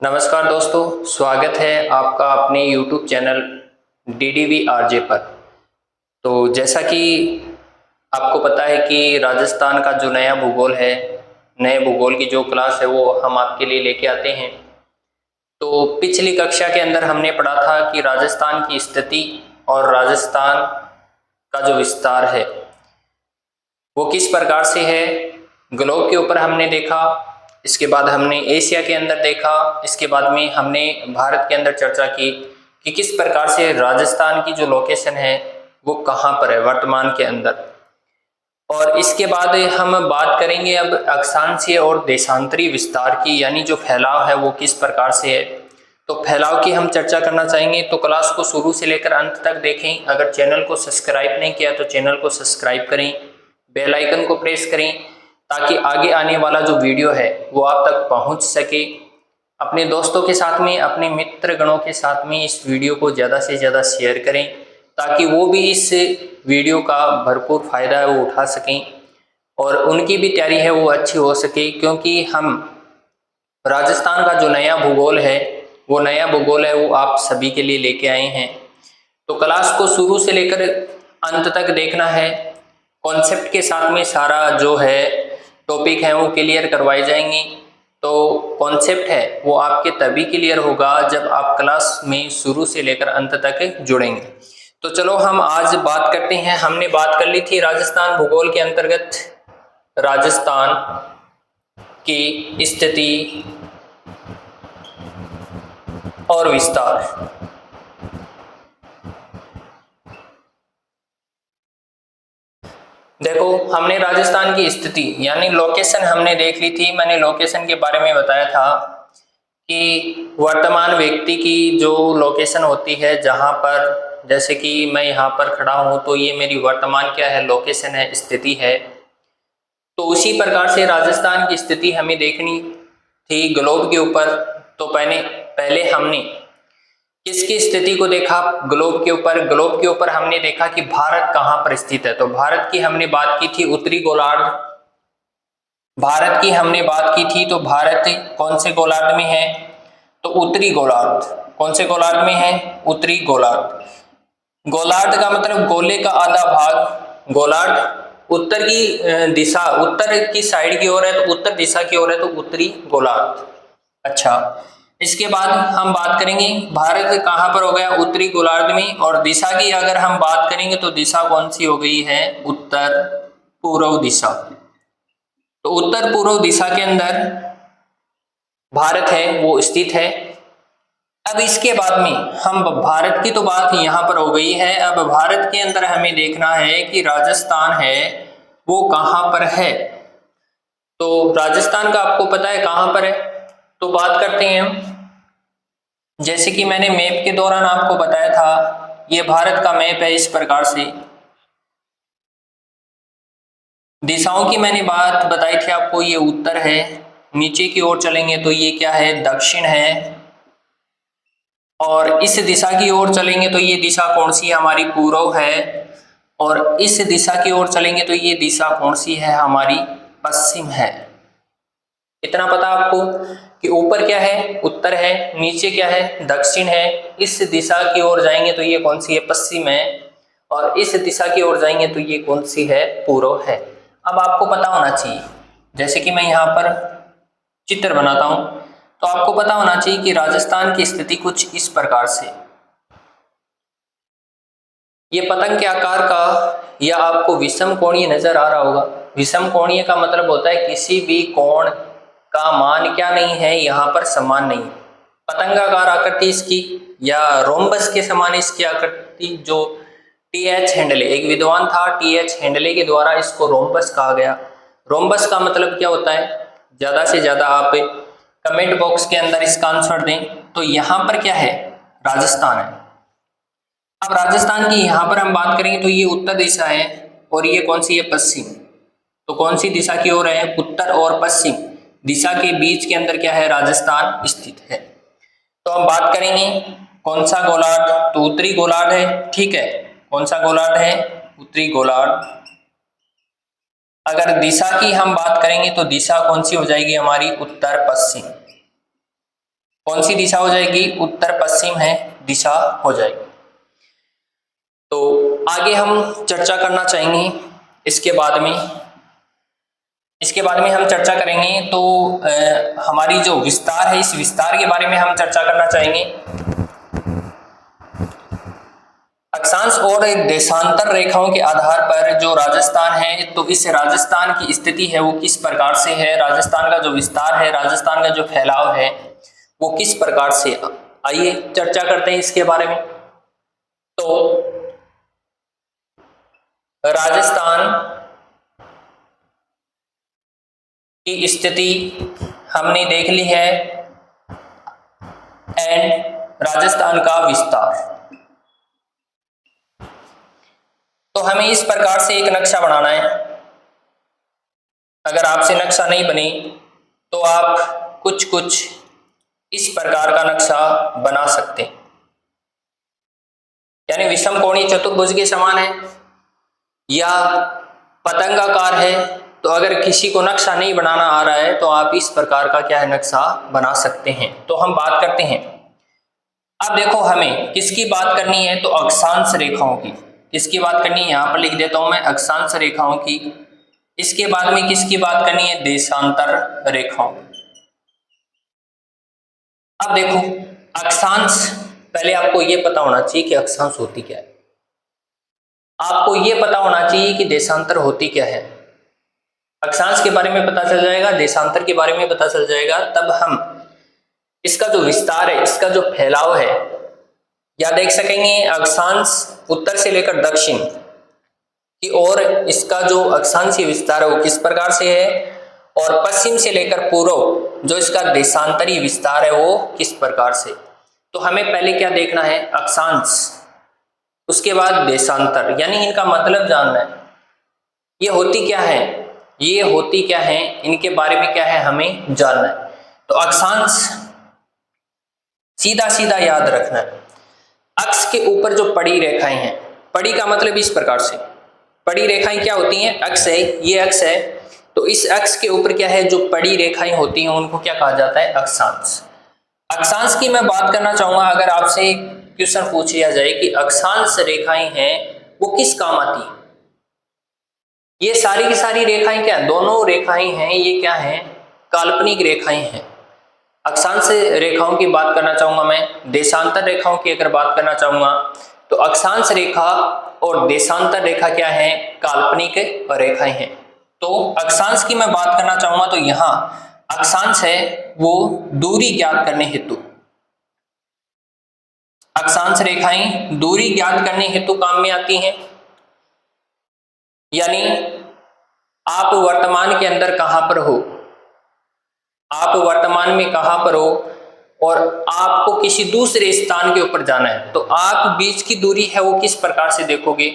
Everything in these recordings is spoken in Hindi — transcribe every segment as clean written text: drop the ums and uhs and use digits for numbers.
नमस्कार दोस्तों, स्वागत है आपका अपने YouTube चैनल DDV RJ पर। तो जैसा कि आपको पता है कि राजस्थान का जो नया भूगोल है, नए भूगोल की जो क्लास है वो हम आपके लिए लेके आते हैं। तो पिछली कक्षा के अंदर हमने पढ़ा था कि राजस्थान की स्थिति और राजस्थान का जो विस्तार है वो किस प्रकार से है, ग्लोब के ऊपर हमने देखा। इसके बाद हमने एशिया के अंदर देखा। इसके बाद में हमने भारत के अंदर चर्चा की कि किस प्रकार से राजस्थान की जो लोकेशन है वो कहाँ पर है वर्तमान के अंदर। और इसके बाद हम बात करेंगे अब अक्षांशीय और देशांतरी विस्तार की, यानी जो फैलाव है वो किस प्रकार से है। तो फैलाव की हम चर्चा करना चाहेंगे, तो क्लास को शुरू से लेकर अंत तक देखें। अगर चैनल को सब्सक्राइब नहीं किया तो चैनल को सब्सक्राइब करें, बेल आइकन को प्रेस करें ताकि आगे आने वाला जो वीडियो है वो आप तक पहुंच सके। अपने दोस्तों के साथ में, अपने मित्र गणों के साथ में इस वीडियो को ज़्यादा से ज़्यादा शेयर करें ताकि वो भी इस वीडियो का भरपूर फायदा है वो उठा सकें और उनकी भी तैयारी है वो अच्छी हो सके। क्योंकि हम राजस्थान का जो नया भूगोल है वो आप सभी के लिए लेके आए हैं। तो क्लास को शुरू से लेकर अंत तक देखना है। कॉन्सेप्ट के साथ में सारा जो है टॉपिक है वो क्लियर करवाए जाएंगे। तो कॉन्सेप्ट है वो आपके तभी क्लियर होगा जब आप क्लास में शुरू से लेकर अंत तक जुड़ेंगे। तो चलो हम आज बात करते हैं। हमने बात कर ली थी राजस्थान भूगोल के अंतर्गत राजस्थान की स्थिति और विस्तार। देखो, हमने राजस्थान की स्थिति यानी लोकेशन हमने देख ली थी। मैंने लोकेशन के बारे में बताया था कि वर्तमान व्यक्ति की जो लोकेशन होती है, जहां पर जैसे कि मैं यहाँ पर खड़ा हूँ तो ये मेरी वर्तमान क्या है, लोकेशन है, स्थिति है। तो उसी प्रकार से राजस्थान की स्थिति हमें देखनी थी ग्लोब के ऊपर। तो पहले हमने किसकी स्थिति को देखा ग्लोब के ऊपर। ग्लोब के ऊपर हमने देखा कि भारत कहाँ पर स्थित है। तो भारत की हमने बात की थी उत्तरी गोलार्ध। भारत की हमने बात की थी तो भारत कौन से गोलार्ध में है, तो उत्तरी गोलार्ध। कौन से गोलार्ध में है, उत्तरी गोलार्ध। गोलार्ध का मतलब गोले का आधा भाग। गोलार्ध उत्तर की दिशा, उत्तर की साइड की ओर है तो उत्तर दिशा की ओर है तो उत्तरी गोलार्ध। अच्छा, इसके बाद हम बात करेंगे भारत कहाँ पर हो गया, उत्तरी गोलार्ध में। और दिशा की अगर हम बात करेंगे तो दिशा कौन सी हो गई है, उत्तर पूर्व दिशा। तो उत्तर पूर्व दिशा के अंदर भारत है वो स्थित है। अब इसके बाद में हम भारत की तो बात यहाँ पर हो गई है। अब भारत के अंदर हमें देखना है कि राजस्थान है वो कहाँ पर है। तो राजस्थान का आपको पता है कहाँ पर है, तो बात करते हैं हम। जैसे कि मैंने मैप के दौरान आपको बताया था, ये भारत का मैप है। इस प्रकार से दिशाओं की मैंने बात बताई थी आपको, ये उत्तर है। नीचे की ओर चलेंगे तो ये क्या है, दक्षिण है। और इस दिशा की ओर चलेंगे तो ये दिशा कौन सी है, हमारी पूर्व है। और इस दिशा की ओर चलेंगे तो ये दिशा कौन सी है, हमारी पश्चिम है। इतना पता आपको कि ऊपर क्या है, उत्तर है, नीचे क्या है, दक्षिण है। इस दिशा की ओर जाएंगे तो ये कौन सी है, पश्चिम है। और इस दिशा की ओर जाएंगे तो ये कौन सी है, पूर्व है। अब आपको पता होना चाहिए, जैसे कि मैं यहाँ पर चित्र बनाता हूं तो आपको पता होना चाहिए कि राजस्थान की स्थिति कुछ इस प्रकार से। ये पतंग के आकार का या आपको विषम कोणीय नजर आ रहा होगा। विषम कोणीय का मतलब होता है किसी भी कोण का मान क्या नहीं है, यहाँ पर समान नहीं। पतंगाकार आकृति इसकी या रोम्बस के समान इसकी आकृति, जो टी.एच. हेंडले, एक विद्वान था टी.एच. हेंडले के द्वारा इसको रोम्बस कहा गया। रोम्बस का मतलब क्या होता है, ज्यादा से ज्यादा आप कमेंट बॉक्स के अंदर इसका आंसर दें। तो यहाँ पर क्या है, राजस्थान है। अब राजस्थान की यहाँ पर हम बात करेंगे तो ये उत्तर दिशा है और ये कौन सी है, पश्चिम। तो कौन सी दिशा की ओर है, उत्तर और पश्चिम दिशा के बीच के अंदर क्या है, राजस्थान स्थित है। तो हम बात करेंगे कौन सा गोलार्ध, तो उत्तरी गोलार्ध है। ठीक है, कौन सा गोलार्ध है, उत्तरी गोलार्ध। अगर दिशा की हम बात करेंगे तो दिशा कौन सी हो जाएगी हमारी, उत्तर पश्चिम। कौन सी दिशा हो जाएगी? उत्तर पश्चिम है दिशा हो जाएगी। तो आगे हम चर्चा करना चाहेंगे इसके बाद में हम चर्चा करेंगे। तो हमारी जो विस्तार है, इस विस्तार के बारे में हम चर्चा करना चाहेंगे। अक्षांश और देशांतर रेखाओं के आधार पर जो राजस्थान है, तो इस राजस्थान की स्थिति है वो किस प्रकार से है, राजस्थान का जो विस्तार है, राजस्थान का जो फैलाव है वो किस प्रकार से, आइए चर्चा करते हैं इसके बारे में। तो राजस्थान की स्थिति हमने देख ली है एंड राजस्थान का विस्तार। तो हमें इस प्रकार से एक नक्शा बनाना है। अगर आपसे नक्शा नहीं बने तो आप कुछ इस प्रकार का नक्शा बना सकते हैं, यानी विषम कोणीय चतुर्भुज के समान है या पतंगाकार है। तो अगर किसी को नक्शा नहीं बनाना आ रहा है तो आप इस प्रकार का क्या है नक्शा बना सकते हैं। तो हम बात करते हैं। अब देखो हमें किसकी बात करनी है, तो अक्षांश रेखाओं की। किसकी बात करनी है, यहां पर लिख देता हूं मैं, अक्षांश रेखाओं की। इसके बाद में किसकी बात करनी है, देशांतर रेखाओं। अब देखो अक्षांश, पहले आपको यह पता होना चाहिए कि अक्षांश होती क्या है, आपको यह पता होना चाहिए कि देशांतर होती क्या है। अक्षांश के बारे में पता चल जाएगा, देशांतर के बारे में पता चल जाएगा, तब हम इसका जो विस्तार है, इसका जो फैलाव है, या देख सकेंगे अक्षांश उत्तर से लेकर दक्षिण की ओर इसका जो अक्षांशीय विस्तार है वो किस प्रकार से है, और पश्चिम से लेकर पूर्व जो इसका देशांतरीय विस्तार है वो किस प्रकार से। तो हमें पहले क्या देखना है, अक्षांश, उसके बाद देशांतर, यानी इनका मतलब जानना है। ये होती क्या है, ये होती क्या है, इनके बारे में क्या है हमें जानना है। तो अक्षांश सीधा सीधा याद रखना है। अक्ष के ऊपर जो पड़ी रेखाएं हैं, पड़ी का मतलब इस प्रकार से, पड़ी रेखाएं क्या होती हैं, अक्ष है, ये अक्ष है, तो इस अक्ष के ऊपर क्या है जो पड़ी रेखाएं होती हैं उनको क्या कहा जाता है, अक्षांश। अक्षांश की मैं बात करना चाहूंगा। अगर आपसे क्वेश्चन पूछ लिया जाए कि अक्षांश रेखाएं हैं वो किस काम आती है, ये सारी की सारी रेखाएं क्या, दोनों रेखाएं हैं, ये क्या है, काल्पनिक रेखाएं हैं। अक्षांश रेखाओं की बात करना चाहूंगा मैं, देशांतर रेखाओं की अगर बात करना चाहूंगा तो अक्षांश रेखा और देशांतर रेखा क्या है, काल्पनिक रेखाएं हैं। तो अक्षांश की मैं बात करना चाहूंगा तो यहाँ अक्षांश है वो दूरी ज्ञात करने हेतु, अक्षांश रेखाएं दूरी ज्ञात करने हेतु काम में आती हैं। यानी आप वर्तमान के अंदर कहां पर हो, आप वर्तमान में कहां पर हो और आपको किसी दूसरे स्थान के ऊपर जाना है, तो आप बीच की दूरी है वो किस प्रकार से देखोगे।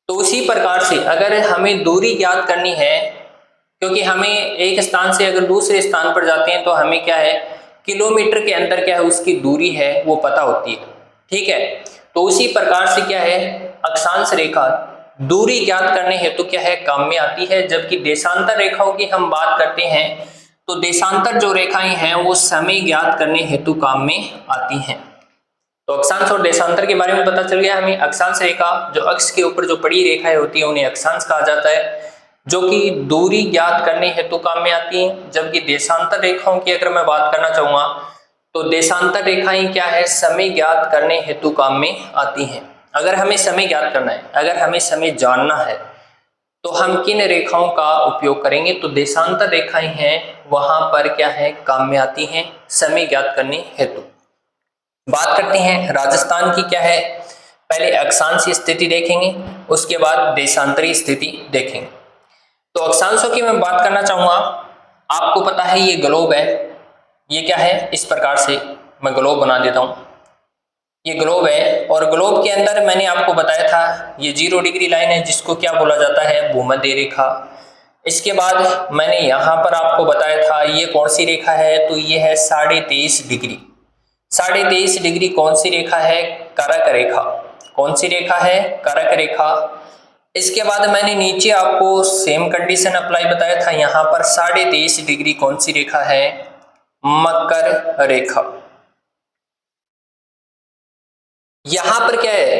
तो उसी प्रकार से अगर हमें दूरी ज्ञात करनी है, क्योंकि हमें एक स्थान से अगर दूसरे स्थान पर जाते हैं तो हमें क्या है, किलोमीटर के अंदर क्या है उसकी दूरी है वो पता होती है, ठीक है। तो उसी प्रकार से क्या है, अक्षांश रेखा दूरी ज्ञात करने हेतु क्या है, काम में आती है। जबकि देशांतर रेखाओं की हम बात करते हैं तो देशांतर जो रेखाएं हैं वो समय ज्ञात करने हेतु काम में आती हैं। तो अक्षांश और देशांतर के बारे में पता चल गया हमें। अक्षांश रेखा जो अक्ष के ऊपर जो पड़ी रेखाएं होती है उन्हें अक्षांश कहा जाता है, जो कि दूरी ज्ञात करने हेतु काम में आती हैं। जबकि देशांतर रेखाओं की अगर मैं बात करना चाहूंगा तो देशांतर रेखाएं क्या है, समय ज्ञात करने हेतु काम में आती हैं। अगर हमें समय ज्ञात करना है, अगर हमें समय जानना है तो हम किन रेखाओं का उपयोग करेंगे, तो देशांतर रेखाएं हैं वहां पर क्या है काम में आती हैं समय ज्ञात करने हेतु। बात करते हैं राजस्थान की क्या है, पहले अक्षांशीय स्थिति देखेंगे, उसके बाद देशांतरीय स्थिति देखेंगे। तो अक्षांशों की मैं बात करना चाहूंगा। आपको पता है ये ग्लोब है, ये क्या है, इस प्रकार से मैं ग्लोब बना देता हूं, ये ग्लोब है। और ग्लोब के अंदर मैंने आपको बताया था ये 0 डिग्री लाइन है जिसको क्या बोला जाता है, भूमध्य रेखा। इसके बाद मैंने यहाँ पर आपको बताया था ये कौन सी रेखा है, तो ये है 23.5 डिग्री। 23.5 डिग्री कौन सी रेखा है, करक रेखा। कौन सी रेखा है, करक रेखा। इसके बाद मैंने नीचे आपको सेम कंडीशन अप्लाई बताया था, यहाँ पर 23.5 डिग्री कौन सी रेखा है, मकर रेखा। यहां पर क्या है,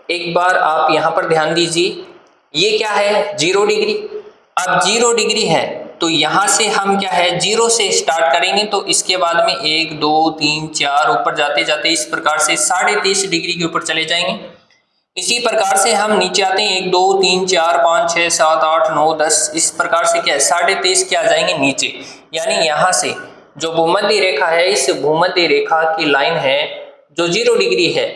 एक बार आप यहां पर ध्यान दीजिए, ये क्या है 0 डिग्री। अब 0 डिग्री है तो यहां से हम क्या है 0 से स्टार्ट करेंगे, तो इसके बाद में 1 2 3 4 ऊपर जाते जाते इस प्रकार से 23.5 डिग्री के ऊपर चले जाएंगे। इसी प्रकार से हम नीचे आते हैं 1 2 3 4 5 6 7 8 9 10, इस प्रकार से क्या है 23.5 के आ जाएंगे नीचे। यानी यहां से जो भूमध्य रेखा है, इस भूमध्य रेखा की लाइन है जो 0 डिग्री है,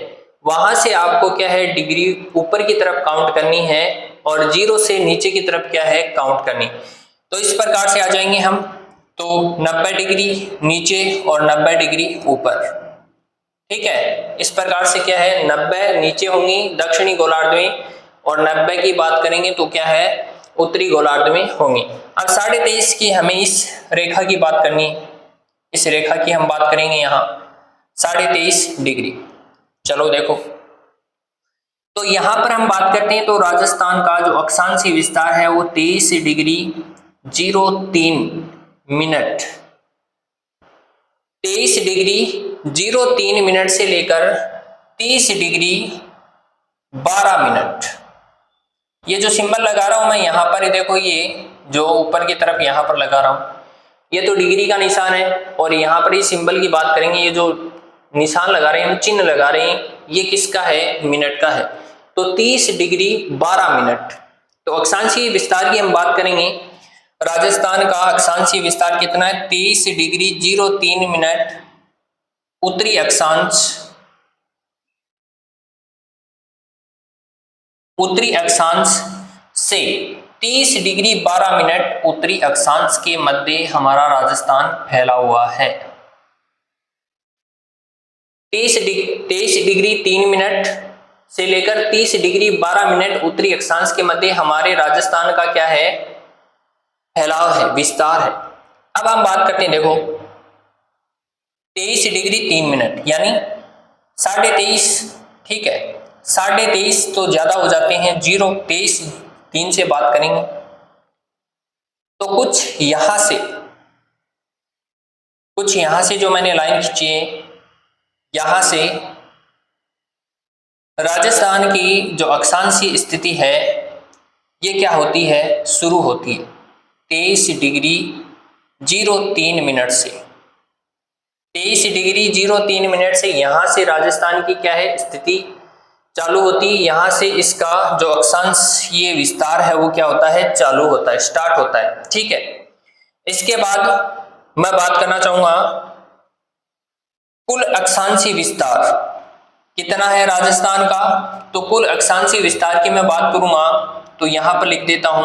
वहां से आपको क्या है डिग्री ऊपर की तरफ काउंट करनी है और 0 से नीचे की तरफ क्या है काउंट करनी। तो इस प्रकार से आ जाएंगे हम, तो 90 डिग्री नीचे और 90 डिग्री ऊपर। ठीक है, इस प्रकार से क्या है 90 नीचे होंगी दक्षिणी गोलार्ध में, और 90 की बात करेंगे तो क्या है उत्तरी गोलार्ध में होंगी। अब 23.5 की हमें इस रेखा की बात करनी है, इस रेखा की हम बात करेंगे यहाँ 23.5 डिग्री। चलो देखो, तो यहां पर हम बात करते हैं तो राजस्थान का जो अक्षांशीय विस्तार है वो 23 डिग्री 03 मिनट, 23 डिग्री 03 मिनट से लेकर 30 डिग्री 12 मिनट। ये जो सिंबल लगा रहा हूं मैं यहां पर, देखो ये जो ऊपर की तरफ यहां पर लगा रहा हूं, ये तो डिग्री का निशान है, और यहां पर ये सिंबल की बात करेंगे, ये जो निशान लगा रहे हैं हम चिन्ह लगा रहे हैं, ये किसका है मिनट का है। तो 30 डिग्री 12 मिनट। तो अक्षांशीय विस्तार की हम बात करेंगे, राजस्थान का अक्षांशीय विस्तार कितना है 23 डिग्री 03 मिनट उत्तरी अक्षांश, उत्तरी अक्षांश से 30 डिग्री 12 मिनट उत्तरी अक्षांश के मध्य हमारा राजस्थान फैला हुआ है। 23 डिग्री 3 मिनट से लेकर 30 डिग्री 12 मिनट उत्तरी अक्षांश के मध्य हमारे राजस्थान का क्या है फैलाव है, विस्तार है। अब हम बात करते हैं, देखो 23 डिग्री 3 मिनट यानी 23.5, ठीक है 23.5 तो ज्यादा हो जाते हैं 0, 23 3 से बात करेंगे तो कुछ यहां से जो मैंने लाइन खींची है, यहां से राजस्थान की जो अक्षांशीय स्थिति है ये क्या होती है शुरू होती है 23 डिग्री 03 मिनट से। 23 डिग्री 03 मिनट से यहां से राजस्थान की क्या है स्थिति चालू होती है, यहां से इसका जो अक्षांशीय विस्तार है वो क्या होता है चालू होता है, स्टार्ट होता है। ठीक है, इसके बाद मैं बात करना चाहूंगा कुल अक्षांशीय विस्तार कितना है राजस्थान का। तो कुल अक्षांशीय विस्तार की मैं बात करूंगा तो यहां पर लिख देता हूं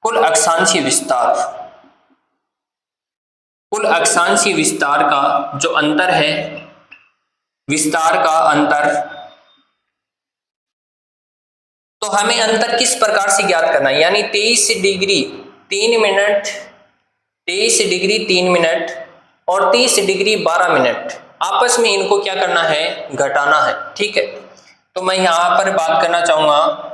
कुल अक्षांशीय विस्तार, कुल अक्षांशीय विस्तार का जो अंतर है, विस्तार का अंतर, तो हमें अंतर किस प्रकार से ज्ञात करना है, यानी 23 डिग्री 3 मिनट, 23 डिग्री 3 मिनट और 30 डिग्री 12 मिनट आपस में इनको क्या करना है घटाना है। ठीक है, तो मैं यहां पर बात करना चाहूंगा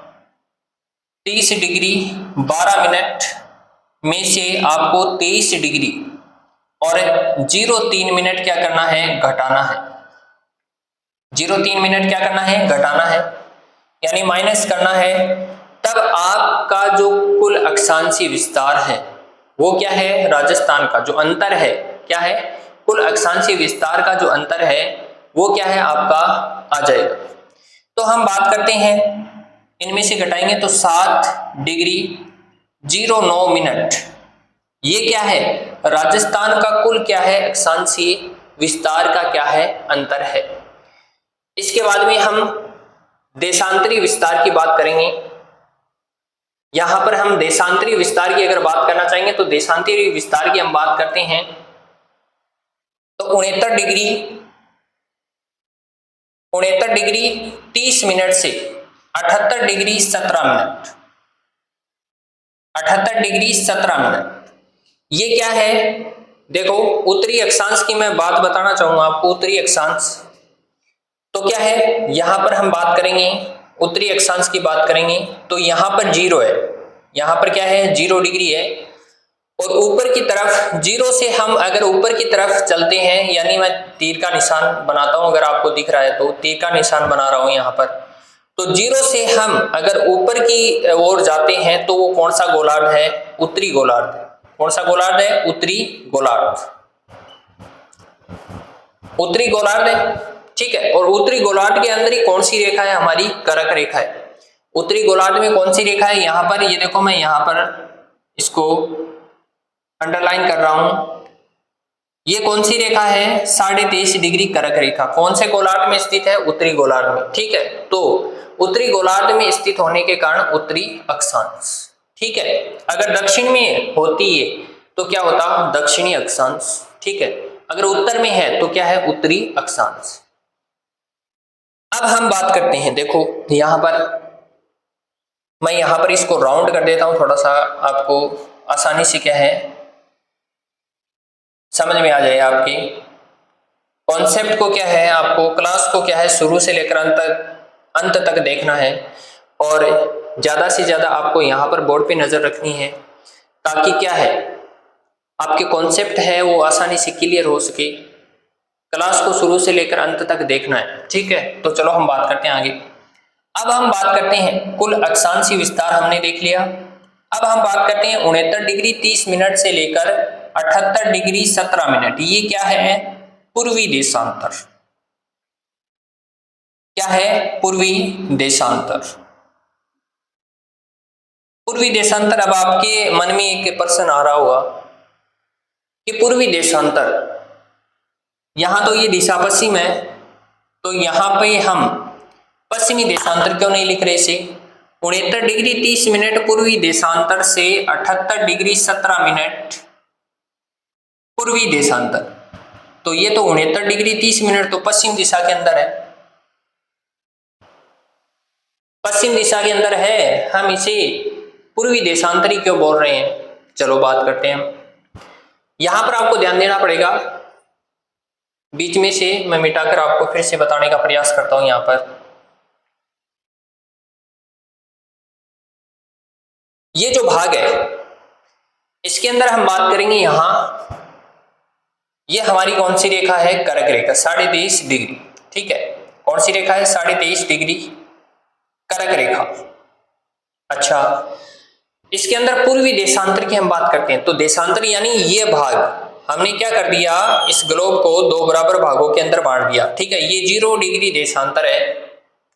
30 डिग्री 12 मिनट में से आपको 23 डिग्री और 03 मिनट क्या करना है घटाना है, 03 मिनट क्या करना है घटाना है, यानी माइनस करना है। तब आपका जो कुल अक्षांशीय विस्तार है वो क्या है राजस्थान का जो अंतर है क्या है, कुल अक्षांशीय विस्तार का जो अंतर है वो क्या है आपका आ जाएगा। तो हम बात करते हैं इनमें से घटाएंगे तो 7 डिग्री 09 मिनट, ये क्या है राजस्थान का कुल क्या है अक्षांशीय विस्तार का क्या है अंतर है। इसके बाद में हम देशांतरी विस्तार की बात करेंगे। यहां पर हम देशांतरी विस्तार की अगर बात करना चाहेंगे तो देशांतरी विस्तार की हम बात करते हैं तो 69 डिग्री 30 मिनट से 78 डिग्री 17 मिनट, 78 डिग्री 17 मिनट ये क्या है। देखो उत्तरी अक्षांश की मैं बात बताना चाहूंगा आपको, उत्तरी अक्षांश तो क्या है यहां पर हम बात करेंगे उत्तरी अक्षांश की बात करेंगे तो यहां पर 0 है, यहां पर क्या है 0 डिग्री है। और ऊपर की तरफ 0 से हम अगर ऊपर की तरफ चलते हैं, यानी मैं तीर का निशान बनाता हूं, अगर आपको दिख रहा है तो तीर का निशान बना रहा हूं यहां पर। तो 0 से हम अगर ऊपर की ओर जाते हैं तो वो कौन सा गोलार्ध है? उत्तरी गोलार्ध। कौन सा गोलार्ध है? उत्तरी गोलार्ध। उत्तरी गोलार्ध है, ठीक है। और उत्तरी गोलार्ध के अंदर ही कौन सी रेखा है? हमारी कर्क रेखा है। उत्तरी गोलार्ध में कौन सी रेखा है? यहां पर ये देखो, मैं यहां पर इसको अंडरलाइन कर रहा हूं। ये कौन सी रेखा है? 23.5 डिग्री कर्क रेखा। कौन से गोलार्ध में स्थित है? उत्तरी गोलार्ध में, ठीक है। तो उत्तरी गोलार्ध में स्थित होने के कारण उत्तरी अक्षांश, ठीक है। अगर दक्षिण में होती है तो क्या होता? दक्षिणी अक्षांश, ठीक है। अगर उत्तर में है तो क्या है? उत्तरी अक्षांश। अब हम बात करते हैं, देखो यहां पर मैं यहां पर इसको राउंड कर देता हूं, थोड़ा सा आपको आसानी से क्या है समझ में आ जाए। आपके कॉन्सेप्ट को क्या है, आपको क्लास को क्या है शुरू से लेकर अंत तक देखना है, और ज्यादा से ज्यादा आपको यहाँ पर बोर्ड पे नजर रखनी है, ताकि क्या है आपके कॉन्सेप्ट है वो आसानी से क्लियर हो सके। क्लास को शुरू से लेकर अंत तक देखना है, ठीक है। तो चलो हम बात करते हैं आगे। अब हम बात करते हैं कुल अक्षांशीय विस्तार हमने देख लिया। अब हम बात करते हैं 69 डिग्री 30 मिनट से लेकर 78 डिग्री 17 मिनट। ये क्या है? पूर्वी देशांतर। क्या है? पूर्वी देशांतर। पूर्वी देशांतर। अब आपके मन में एक प्रश्न आ रहा होगा कि पूर्वी देशांतर, यहां तो ये दिशा पश्चिम है, तो यहां पे हम पश्चिमी देशांतर क्यों नहीं लिख रहे? इसे 69 डिग्री 30 मिनट पूर्वी देशांतर से 78 डिग्री 17 मिनट पूर्वी देशांतर। तो ये तो 69 डिग्री 30 मिनट तो पश्चिम दिशा के अंदर है, पश्चिम दिशा के अंदर है, हम इसे पूर्वी देशांतरी क्यों बोल रहे हैं? चलो बात करते हैं। यहां पर आपको ध्यान देना पड़ेगा, बीच में से मैं मिटाकर आपको फिर से बताने का प्रयास करता हूं। यहां पर ये जो भाग है इसके अंदर हम बात करेंगे, यहां ये हमारी कौन सी रेखा है? कर्क रेखा, 23.5 डिग्री, ठीक है। कौन सी रेखा है? 23.5 डिग्री कर्क रेखा। अच्छा, इसके अंदर पूर्वी देशांतर की हम बात करते हैं। तो देशांतर यानी ये भाग हमने क्या कर दिया, इस ग्लोब को दो बराबर भागों के अंदर बांट दिया, ठीक है। ये 0 डिग्री देशांतर है,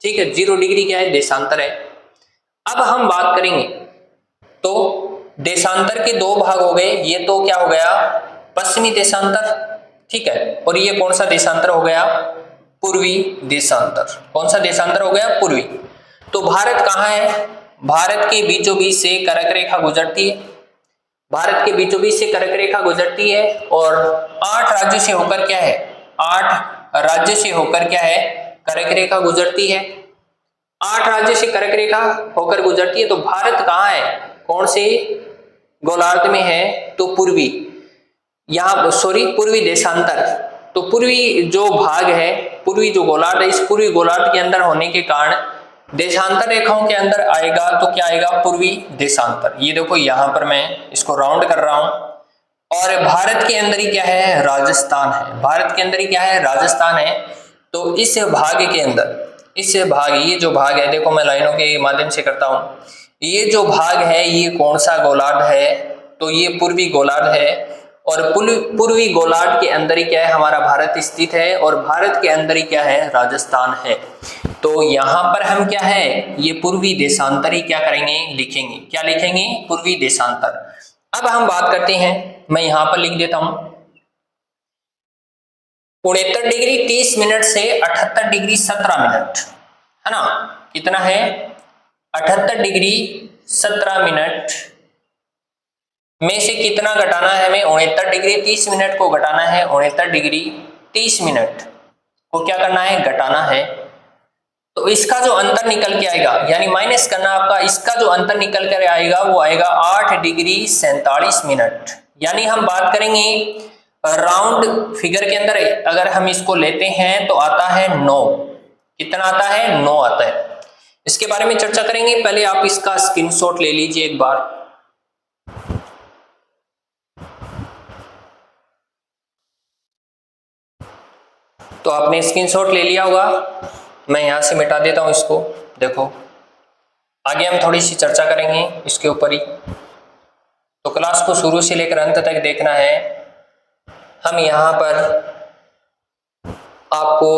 ठीक है। 0 डिग्री क्या है? देशांतर है। अब हम बात करेंगे तो देशांतर के दो भाग हो गए। ये तो क्या हो गया? पश्चिमी देशांतर, ठीक है। और ये कौन सा देशांतर हो गया? पूर्वी देशांतर। कौन सा देशांतर हो गया? पूर्वी। तो भारत कहाँ है? भारत के बीचों बीच से कर्क रेखा गुजरती है। भारत के बीचों बीच से कर्क रेखा गुजरती है और 8 राज्यों से होकर क्या है? 8 राज्यों से होकर क्या है? कर्क रेखा गुजरती है। 8 राज्यों से कर्क रेखा होकर गुजरती है। तो भारत कहाँ है? कौन से गोलार्ध में है? तो पूर्वी, यहाँ सॉरी पूर्वी देशांतर। तो पूर्वी जो भाग है, पूर्वी जो गोलार्ध है, इस पूर्वी गोलार्ध के अंदर होने के कारण देशांतर रेखाओं के अंदर आएगा तो क्या आएगा? पूर्वी देशांतर। ये देखो यहां पर मैं इसको राउंड कर रहा हूं, और भारत के अंदर ही क्या है? राजस्थान है। भारत के अंदर ही क्या है? राजस्थान है। तो इस भाग के अंदर, इस भाग, ये जो भाग है, देखो मैं लाइनों के माध्यम से करता हूं, ये जो भाग है ये कौन सा गोलार्ध है? तो ये पूर्वी गोलार्ध है। और पूर्वी गोलार्ध के अंदर ही क्या है? हमारा भारत स्थित है, और भारत के अंदर ही क्या है? राजस्थान है। तो यहां पर हम क्या है? ये पूर्वी देशांतर ही क्या करेंगे? लिखेंगे। क्या लिखेंगे? पूर्वी देशांतर। अब हम बात करते हैं, मैं यहां पर लिख देता हूं 69 डिग्री 30 मिनट से 78 डिग्री 17 मिनट, है ना। कितना है? 78 डिग्री 17 मिनट में से कितना घटाना है हमें? 69 डिग्री 30 मिनट को घटाना है। 69 डिग्री 30 मिनट को क्या करना है? घटाना है। तो इसका जो अंतर निकल के आएगा, यानी माइनस करना आपका, इसका जो अंतर निकल कर आएगा वो आएगा 8 डिग्री 47 मिनट। यानी हम बात करेंगे राउंड फिगर के अंदर, अगर हम इसको लेते हैं तो आता है 9। कितना आता है? 9 आता है। इसके बारे में चर्चा करेंगे। पहले आप इसका स्क्रीनशॉट ले लीजिए एक बार। तो आपने स्क्रीनशॉट ले लिया होगा, मैं यहाँ से मिटा देता हूँ इसको। देखो आगे हम थोड़ी सी चर्चा करेंगे इसके ऊपर ही, तो क्लास को शुरू से लेकर अंत तक देखना है। हम यहाँ पर आपको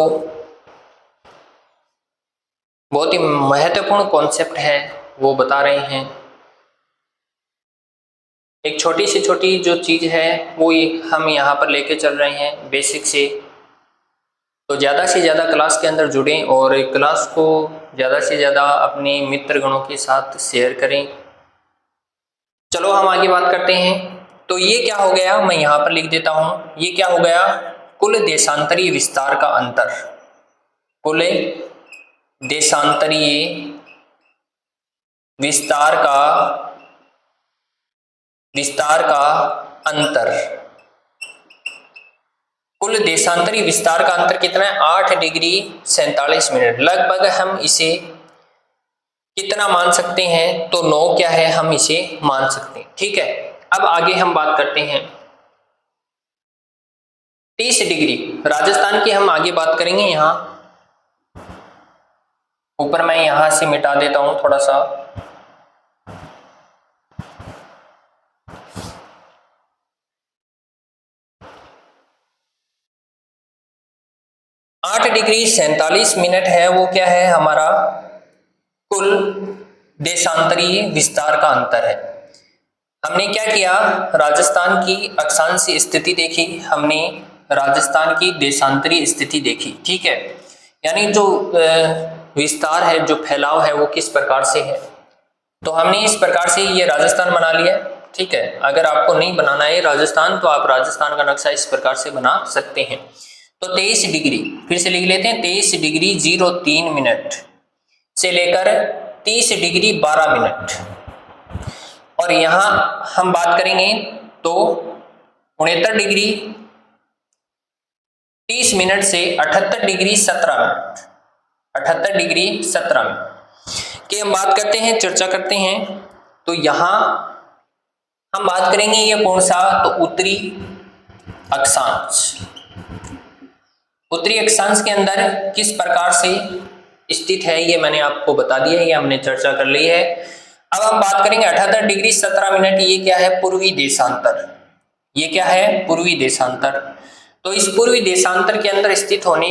बहुत ही महत्वपूर्ण कॉन्सेप्ट है वो बता रहे हैं। एक छोटी छोटी जो चीज़ है वो हम यहाँ पर लेके चल रहे हैं बेसिक से। तो ज़्यादा से ज़्यादा क्लास के अंदर जुड़ें और क्लास को ज़्यादा से ज़्यादा अपने मित्रगणों के साथ शेयर करें। चलो हम आगे बात करते हैं। तो ये क्या हो गया, मैं यहाँ पर लिख देता हूँ, ये क्या हो गया, कुल देशांतरीय विस्तार का अंतर। कुल देशांतरीय विस्तार का अंतर। कुल देशांतरीय विस्तार का अंतर कितना है, 8 डिग्री 47 मिनट। लगभग हम इसे कितना मान सकते हैं, तो 9 क्या है, हम इसे मान सकते हैं। ठीक है, अब आगे हम बात करते हैं 30 डिग्री राजस्थान की हम आगे बात करेंगे। यहाँ ऊपर मैं यहां से मिटा देता हूं थोड़ा सा। 8 डिग्री 47 मिनट है, वो क्या है, हमारा कुल देशांतरीय विस्तार का अंतर है। हमने क्या किया, राजस्थान की अक्षांश स्थिति देखी, हमने राजस्थान की देशांतरीय स्थिति देखी। ठीक है, यानी जो विस्तार है, जो फैलाव है वो किस प्रकार से है। तो हमने इस प्रकार से ये राजस्थान बना लिया। ठीक है, अगर आपको नहीं बनाना है राजस्थान तो आप राजस्थान का नक्शा इस प्रकार से बना सकते हैं। तो 23 डिग्री फिर से लिख लेते हैं, 23 डिग्री 03 मिनट से लेकर 30 डिग्री 12 मिनट। और यहां हम बात करेंगे तो 69 डिग्री 30 मिनट से 78 डिग्री 17 मिनट, 78 डिग्री 17 मिनट की हम बात करते हैं, चर्चा करते हैं। तो यहां हम बात करेंगे ये कौन सा, तो उत्तरी अक्षांश। उत्तरी अक्षांश के अंदर किस प्रकार से स्थित है ये मैंने आपको बता दिया है, ये हमने चर्चा कर ली है। अब हम बात करेंगे 78 डिग्री 17 मिनट, ये क्या है, पूर्वी देशांतर। ये क्या है, पूर्वी देशांतर। तो इस पूर्वी देशांतर के अंदर स्थित होने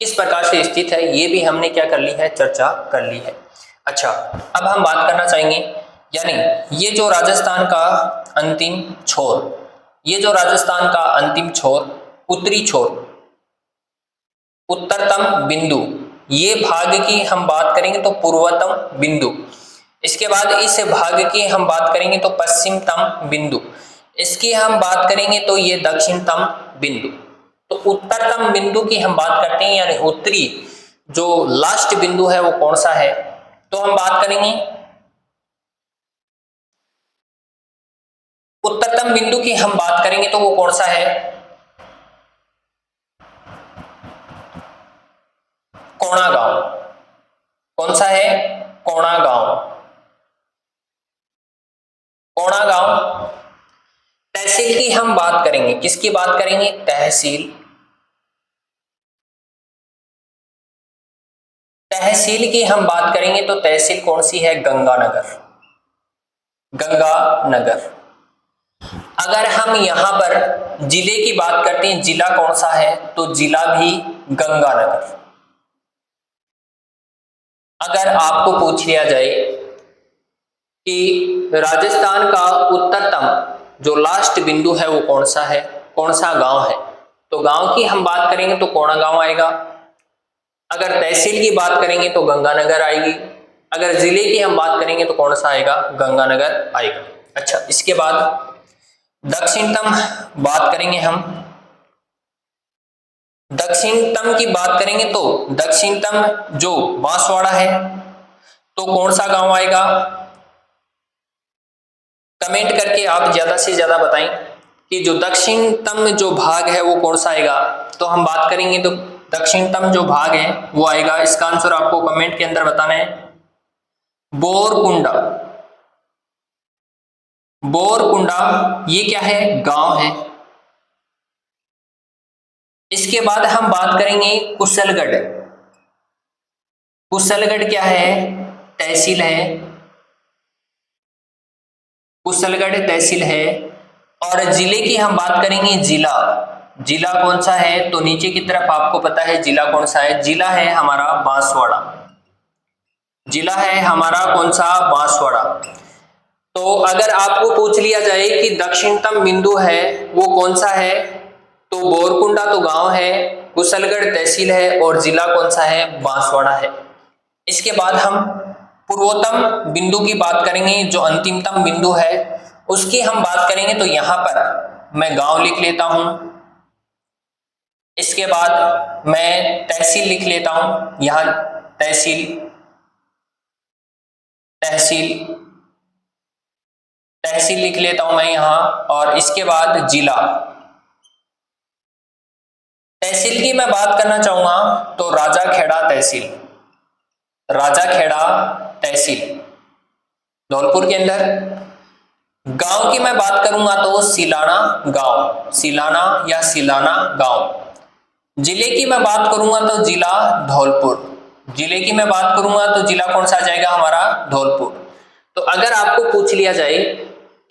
किस प्रकार से स्थित है ये भी हमने क्या कर ली है, चर्चा कर ली है। अच्छा, अब हम बात करना चाहेंगे, यानी ये जो राजस्थान का अंतिम छोर, ये जो राजस्थान का अंतिम छोर, उत्तरी छोर, उत्तरतम बिंदु, ये भाग की हम बात करेंगे तो पूर्वतम बिंदु। इसके बाद इस भाग की हम बात करेंगे तो पश्चिमतम बिंदु। इसकी हम बात करेंगे तो ये दक्षिणतम बिंदु। तो उत्तरतम बिंदु की हम बात करते हैं, यानी उत्तरी जो लास्ट बिंदु है वो कौन सा है, तो हम बात करेंगे उत्तरतम बिंदु की हम बात करेंगे तो वो कौन सा है, कोणागांव। कौन सा है, कोणागांव। कोणागांव। तहसील की हम बात करेंगे, किसकी बात करेंगे, तहसील। तहसील की हम बात करेंगे तो तहसील कौन सी है, गंगानगर। गंगानगर। अगर हम यहां पर जिले की बात करते हैं, जिला कौन सा है, तो जिला भी गंगानगर। अगर आपको पूछ लिया जाए कि राजस्थान का उत्तरतम जो लास्ट बिंदु है वो कौन सा है, कौन सा गांव है, तो गांव की हम बात करेंगे तो कोणागांव आएगा। अगर तहसील की बात करेंगे तो गंगानगर आएगी। अगर जिले की हम बात करेंगे तो कौन सा आएगा, गंगानगर आएगा। अच्छा, इसके बाद दक्षिणतम बात करेंगे हम। दक्षिणतम की बात करेंगे तो दक्षिणतम जो बांसवाड़ा है तो कौन सा गांव आएगा, कमेंट करके आप ज्यादा से ज्यादा बताएं कि जो दक्षिणतम जो भाग है वो कौन सा आएगा। तो हम बात करेंगे तो दक्षिणतम जो भाग है वो आएगा, इसका आंसर आपको कमेंट के अंदर बताना है, बोरकुंडा। बोरकुंडा ये क्या है, गांव है। इसके बाद हम बात करेंगे कुशलगढ़। कुशलगढ़ क्या है? तहसील है। कुशलगढ़ तहसील है। और जिले की हम बात करेंगे, जिला। जिला कौन सा है? तो नीचे की तरफ आपको पता है जिला कौन सा है। जिला है हमारा बांसवाड़ा। जिला है हमारा कौन सा? बांसवाड़ा। तो अगर आपको पूछ लिया जाए कि दक्षिणतम बिंदु है वो कौन सा है, तो बोरकुंडा तो गांव है, कुशलगढ़ तहसील है और जिला कौन सा है? बांसवाड़ा है। इसके बाद हम पूर्वोत्तम बिंदु की बात करेंगे, जो अंतिमतम बिंदु है उसकी हम बात करेंगे। तो यहां पर मैं गांव लिख लेता हूं। इसके बाद मैं तहसील लिख लेता हूं, यहां तहसील, तहसील, तहसील लिख लेता हूं मैं यहां। और इसके बाद जिला। तहसील की मैं बात करना चाहूंगा तो राजाखेड़ा तहसील। राजाखेड़ा तहसील धौलपुर के अंदर। गांव की मैं बात करूंगा तो सिलाना गांव, सिलाना या सिलाना गांव। जिले की मैं बात करूंगा तो जिला धौलपुर। जिले की मैं बात करूंगा तो जिला कौन सा आ जाएगा? हमारा धौलपुर। तो अगर आपको पूछ लिया जाए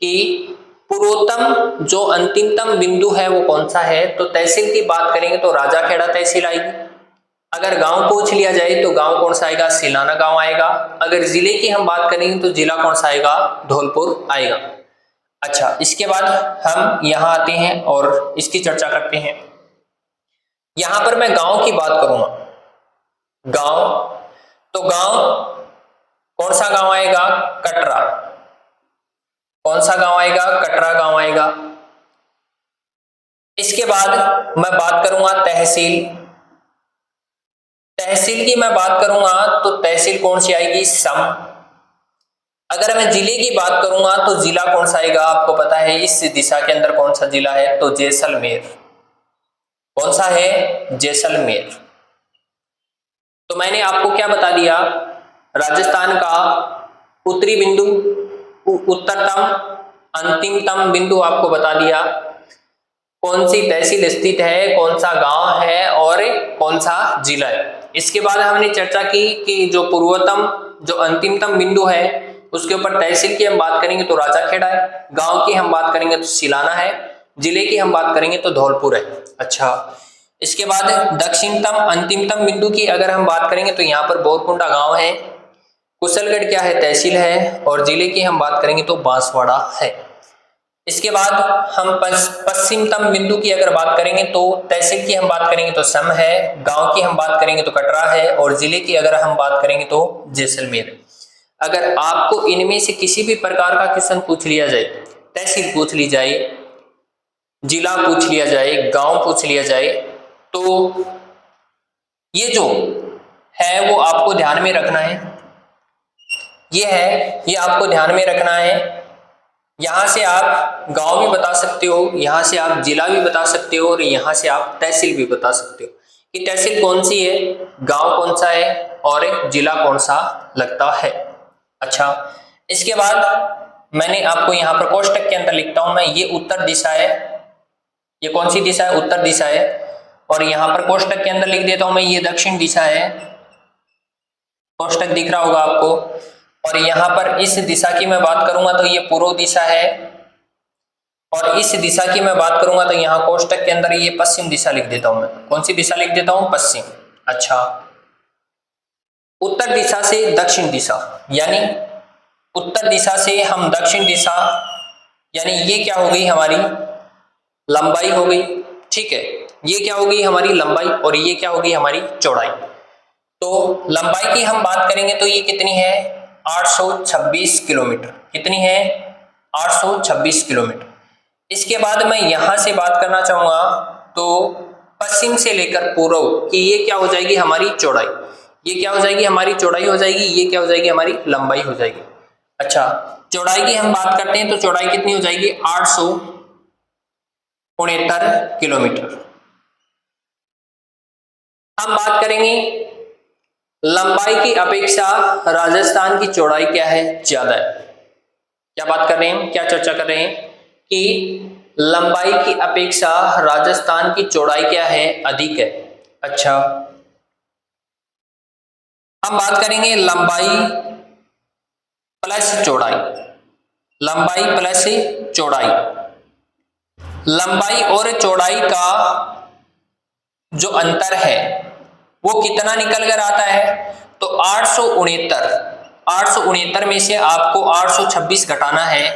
कि पूर्वोत्तम जो अंतिमतम बिंदु है वो कौन सा है, तो तहसील की बात करेंगे तो राजाखेड़ा तहसील आएगी। अगर गांव पूछ लिया जाए तो गांव कौन सा आएगा? सिलाना गांव आएगा। अगर जिले की हम बात करेंगे तो जिला कौन सा आएगा? धौलपुर आएगा। अच्छा, इसके बाद हम यहां आते हैं और इसकी चर्चा करते हैं। यहां पर मैं गांव की बात करूंगा। गांव, तो गांव कौन सा गांव आएगा? कटरा। कौन सा गांव आएगा? कटरा गांव आएगा। इसके बाद मैं बात करूंगा तहसील। तहसील की मैं बात करूंगा तो तहसील कौन सी आएगी? सम। अगर मैं जिले की बात करूंगा तो जिला कौन सा आएगा? आपको पता है इस दिशा के अंदर कौन सा जिला है? तो जैसलमेर। कौन सा है? जैसलमेर। तो मैंने आपको क्या बता दिया? राजस्थान का उत्तरी बिंदु, उत्तरतम, अंतिमतम बिंदु आपको बता दिया। कौन सी तहसील स्थित है, कौन सा गांव है और कौन सा जिला है। इसके बाद हमने चर्चा की कि जो पूर्वोत्तम, जो अंतिमतम बिंदु है उसके ऊपर तहसील की हम बात करेंगे तो राजाखेड़ा है, गांव की हम बात करेंगे तो सिलाना है, जिले की हम बात करेंगे तो धौलपुर है। अच्छा, इसके बाद दक्षिणतम अंतिमतम बिंदु की अगर हम बात करेंगे तो यहाँ पर बोरकुंडा गांव है, कुशलगढ़ क्या है? तहसील है, और जिले की हम बात करेंगे तो बांसवाड़ा है। इसके बाद हम पश्चिमतम बिंदु की अगर बात करेंगे तो तहसील की हम बात करेंगे तो सम है, गांव की हम बात करेंगे तो कटरा है, और जिले की अगर हम बात करेंगे तो जैसलमेर है। अगर आपको इनमें से किसी भी प्रकार का क्वेश्चन पूछ लिया जाए, तहसील पूछ ली जाए, जिला पूछ लिया जाए, गांव पूछ लिया जाए, तो ये जो है वो आपको ध्यान में रखना है। ये आपको ध्यान में रखना है। यहां से आप गांव भी बता सकते हो, यहां से आप जिला भी बता सकते हो, और यहां से आप तहसील भी बता सकते हो कि तहसील कौन सी है, गांव कौन सा है और जिला कौन सा लगता है। अच्छा, इसके बाद मैंने आपको यहाँ पर कोष्टक के अंदर लिखता हूं मैं, ये उत्तर दिशा है। ये कौन सी दिशा है? उत्तर दिशा है। और यहाँ पर कोष्टक के अंदर लिख देता हूं मैं, ये दक्षिण दिशा है। कोष्टक दिख रहा होगा आपको। और यहाँ पर इस दिशा की मैं बात करूंगा तो ये पूर्व दिशा है, और इस दिशा की मैं बात करूंगा तो यहाँ कोष्टक के अंदर ये पश्चिम दिशा लिख देता हूं मैं। कौन सी दिशा लिख देता हूं? पश्चिम। अच्छा, उत्तर दिशा से दक्षिण दिशा, यानी उत्तर दिशा से हम दक्षिण दिशा, यानी ये क्या हो गई? हमारी लंबाई हो गई। ठीक है, ये क्या हो गई? हमारी लंबाई, और ये क्या हो गई? हमारी चौड़ाई। तो लंबाई की हम बात करेंगे तो ये कितनी है? 826 किलोमीटर। कितनी है? 826 किलोमीटर। इसके बाद मैं यहां से बात करना चाहूंगा तो पश्चिम से लेकर पूर्व कि ये क्या हो जाएगी? हमारी चौड़ाई। ये क्या हो जाएगी? हमारी चौड़ाई हो जाएगी। ये क्या हो जाएगी? हमारी लंबाई हो जाएगी। अच्छा, चौड़ाई की हम बात करते हैं तो चौड़ाई कितनी हो जाएगी? 869 किलोमीटर। हम बात करेंगे लंबाई की अपेक्षा राजस्थान की चौड़ाई क्या है? ज्यादा है। क्या बात कर रहे हैं? क्या चर्चा कर रहे हैं कि लंबाई की अपेक्षा राजस्थान की चौड़ाई क्या है, अधिक है। अच्छा, हम बात करेंगे लंबाई प्लस चौड़ाई। लंबाई प्लस चौड़ाई, लंबाई और चौड़ाई का जो अंतर है वो कितना निकल कर आता है, तो 869 में से आपको 826 घटाना है।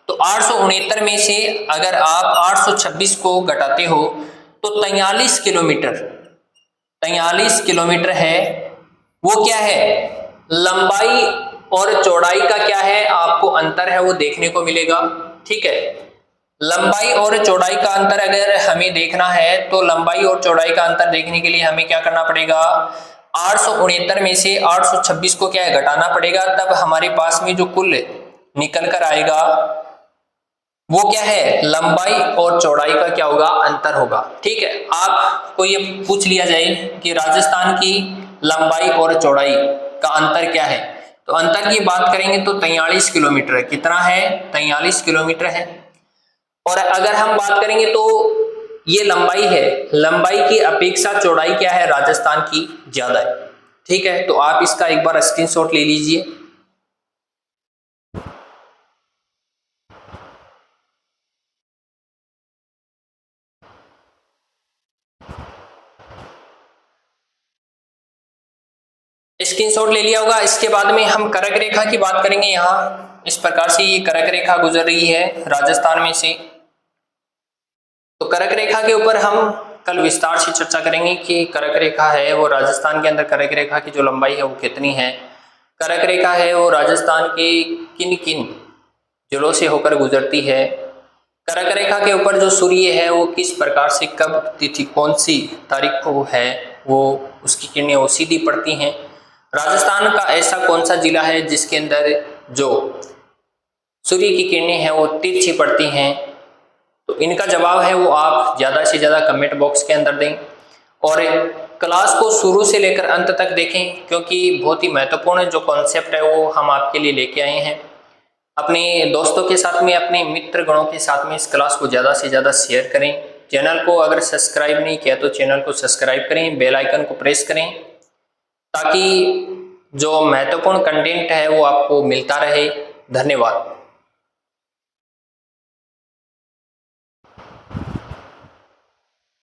तो 869 में से अगर आप 826 को घटाते हो तो 43 किलोमीटर, 43 किलोमीटर है। वो क्या है, लंबाई और चौड़ाई का क्या है, आपको अंतर है वो देखने को मिलेगा। ठीक है, लंबाई और चौड़ाई का अंतर अगर हमें देखना है तो लंबाई और चौड़ाई का अंतर देखने के लिए हमें क्या करना पड़ेगा, 869 में से 826 को क्या है, घटाना पड़ेगा। तब हमारे पास में जो कुल निकल कर आएगा वो क्या है, लंबाई और चौड़ाई का क्या होगा, अंतर होगा। ठीक है, आपको ये पूछ लिया जाए कि राजस्थान की लंबाई और चौड़ाई का अंतर क्या है, तो अंतर की बात करेंगे तो 43 किलोमीटर है। कितना है, 43 किलोमीटर है। और अगर हम बात करेंगे तो ये लंबाई है, लंबाई की अपेक्षा चौड़ाई क्या है, राजस्थान की ज्यादा है। ठीक है, तो आप इसका एक बार स्क्रीनशॉट ले लीजिए। स्क्रीनशॉट ले लिया होगा। इसके बाद में हम कर्क रेखा की बात करेंगे। यहाँ इस प्रकार से ये कर्क रेखा गुजर रही है राजस्थान में से। तो कर्क रेखा के ऊपर हम कल विस्तार से चर्चा करेंगे कि कर्क रेखा है वो राजस्थान के अंदर कर्क रेखा की जो लंबाई है वो कितनी है, कर्क रेखा है वो राजस्थान के किन किन जिलों से होकर गुजरती है, कर्क रेखा के ऊपर जो सूर्य है वो किस प्रकार से कब तिथि कौन सी तारीख को है वो उसकी किरणें वो सीधी पड़ती हैं, राजस्थान का ऐसा कौन सा जिला है जिसके अंदर जो सूर्य की किरणें हैं वो तिरछी पड़ती हैं। तो इनका जवाब है वो आप ज़्यादा से ज़्यादा कमेंट बॉक्स के अंदर दें और क्लास को शुरू से लेकर अंत तक देखें, क्योंकि बहुत ही महत्वपूर्ण जो कॉन्सेप्ट है वो हम आपके लिए लेके आए हैं। अपने दोस्तों के साथ में, अपने मित्र गणों के साथ में इस क्लास को ज़्यादा से ज़्यादा शेयर करें। चैनल को अगर सब्सक्राइब नहीं किया तो चैनल को सब्सक्राइब करें, बेल आइकन को प्रेस करें, ताकि जो महत्वपूर्ण कंटेंट है वो आपको मिलता रहे। धन्यवाद।